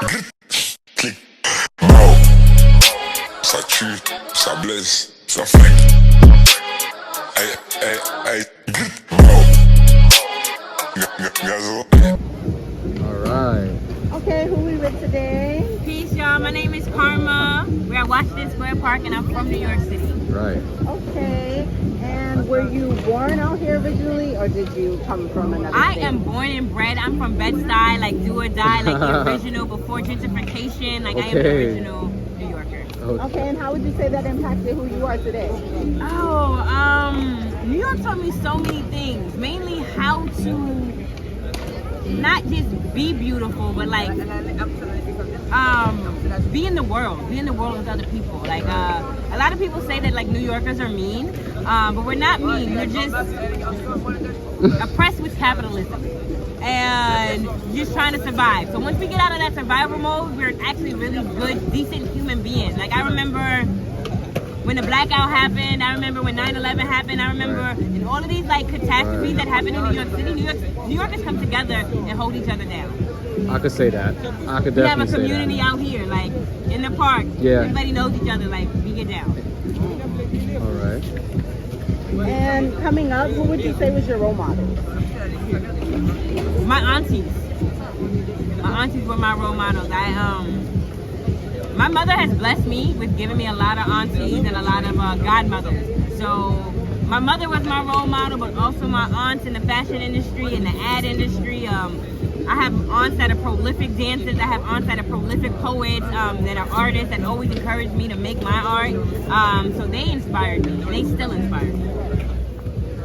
Clic. Mao. Ça tue, ça blesse, ça flingue. Hey, hey, hey. Mao. Gazo. Alright. Okay, who we with today? Peace, y'all. My name is Karma. We're at Washington Square Park, and I'm from New York City. Right. Okay, and were you born out here originally, or did you come from another I state? am born and bred. I'm from Bed-Stuy, like do or die, like the original before gentrification. Like I am the original New Yorker. Okay, and how would you say that impacted who you are today? Oh, New York taught me so many things. Mainly how to not just be beautiful, but like be in the world with other people. Like a lot of people say that like New Yorkers are mean, but we're not mean. We're just oppressed with capitalism and just trying to survive. So once we get out of that survival mode, we're actually really good, decent human beings. Like I remember when the blackout happened, I remember when 9/11 happened, I remember in all of these like catastrophes that happened in New York City, New Yorkers come together and hold each other down. I could say that. I could definitely say that. We have a community out here, like in the park. Yeah. Everybody knows each other, like we get down. Alright. And coming up, who would you say was your role model? My aunties. My aunties were my role models. My mother has blessed me with giving me a lot of aunties and a lot of godmothers. So my mother was my role model, but also my aunts in the fashion industry and the ad industry. I have aunts that are prolific dancers. I have aunts that are prolific poets, that are artists that always encouraged me to make my art. So they inspired me, and they still inspire me.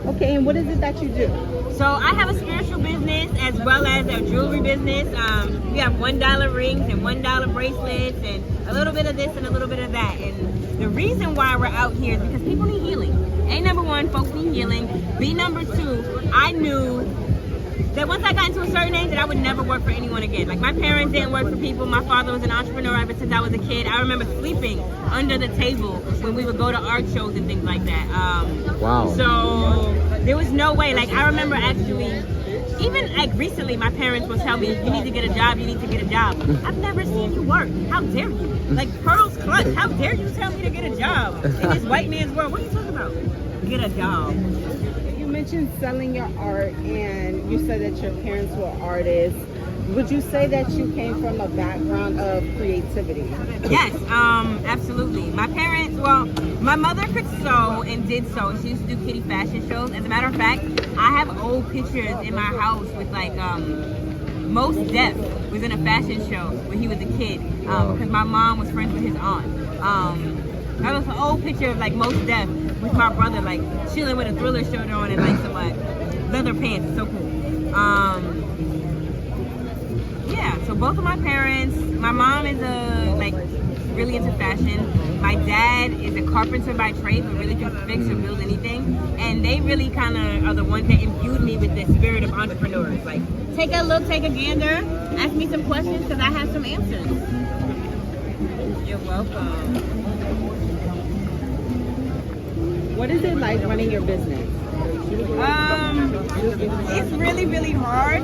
Okay, and what is it that you do? So I have a spiritual business as well as a jewelry business. We have $1 rings and $1 bracelets and a little bit of this and a little bit of that. And the reason why we're out here is because people need healing. A, number one, folks need healing. B, number two, I knew that once I got into a certain age that I would never work for anyone again. Like my parents didn't work for people. My father was an entrepreneur ever since I was a kid. I remember sleeping under the table when we would go to art shows and things like that. Wow. So there was no way. Like I remember actually, even like recently, my parents would tell me, "You need to get a job. You need to get a job." I've never seen you work. How dare you? Like Pearl's Clutch. How dare you tell me to get a job in this white man's world? What are you talking about? Get a job. You mentioned selling your art, and you said that your parents were artists. Would you say that you came from a background of creativity? Yes, absolutely. My parents, well, my mother could sew and did sew. She used to do kitty fashion shows. As a matter of fact, I have old pictures in my house with like, Mos Def was in a fashion show when he was a kid, because my mom was friends with his aunt. That was an old picture of like Mos Def with my brother, like chilling with a Thriller shirt on and like some like leather pants. It's so cool. Yeah, so both of my parents, my mom is really into fashion. My dad is a carpenter by trade, but really can fix or build anything. And they really kind of are the ones that imbued me with the spirit of entrepreneurs. Like, take a look, take a gander, ask me some questions because I have some answers. You're welcome. What is it like running your business? It's really, really hard,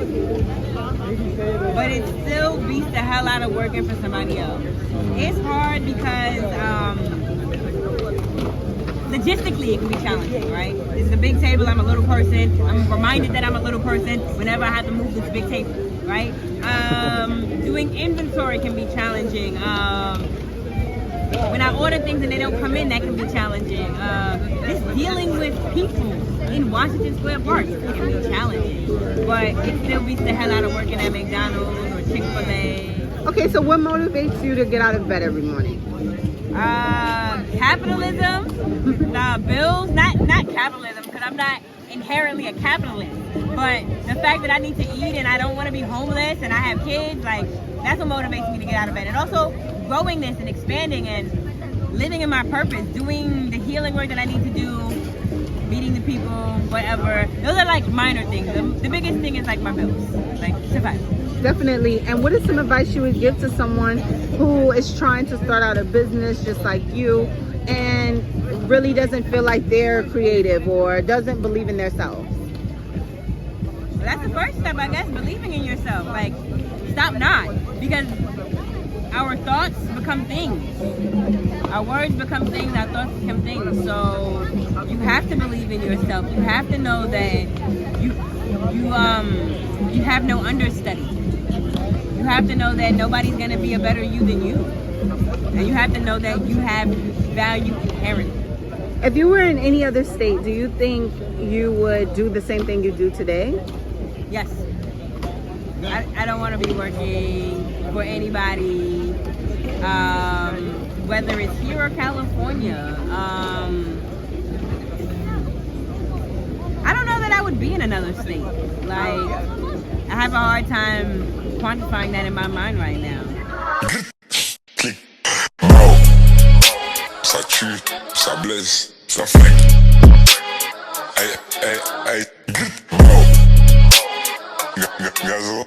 but it still beats the hell out of working for somebody else. It's hard because logistically it can be challenging, right? This is a big table, I'm a little person. I'm reminded that I'm a little person whenever I have to move this big table, right? Doing inventory can be challenging. When I order things and they don't come in, that can be challenging. Just dealing with people in Washington Square Park can be challenging. But it still beats the hell out of working at McDonald's or Chick-fil-A. Okay, so what motivates you to get out of bed every morning? Capitalism, bills, not capitalism, because I'm not inherently a capitalist. But the fact that I need to eat and I don't want to be homeless and I have kids, like, that's what motivates me to get out of bed. And also growing this and expanding and living in my purpose, doing the healing work that I need to do, meeting the people, whatever. Those are like minor things. The biggest thing is like my bills, like survive. Definitely. And what is some advice you would give to someone who is trying to start out a business just like you and really doesn't feel like they're creative or doesn't believe in themselves? Well, that's the first step, I guess, believing in yourself. Like, stop not. Because our thoughts become things. Our words become things, our thoughts become things. So you have to believe in yourself. You have to know that you have no understudy. You have to know that nobody's gonna be a better you than you. And you have to know that you have value inherently. If you were in any other state, do you think you would do the same thing you do today? Yes. I don't want to be working for anybody, whether it's here or California. I don't know that I would be in another state. Like, I have a hard time quantifying that in my mind right now. Ça tue, ça blesse, ça fait. Hey, hey, hey, gazo.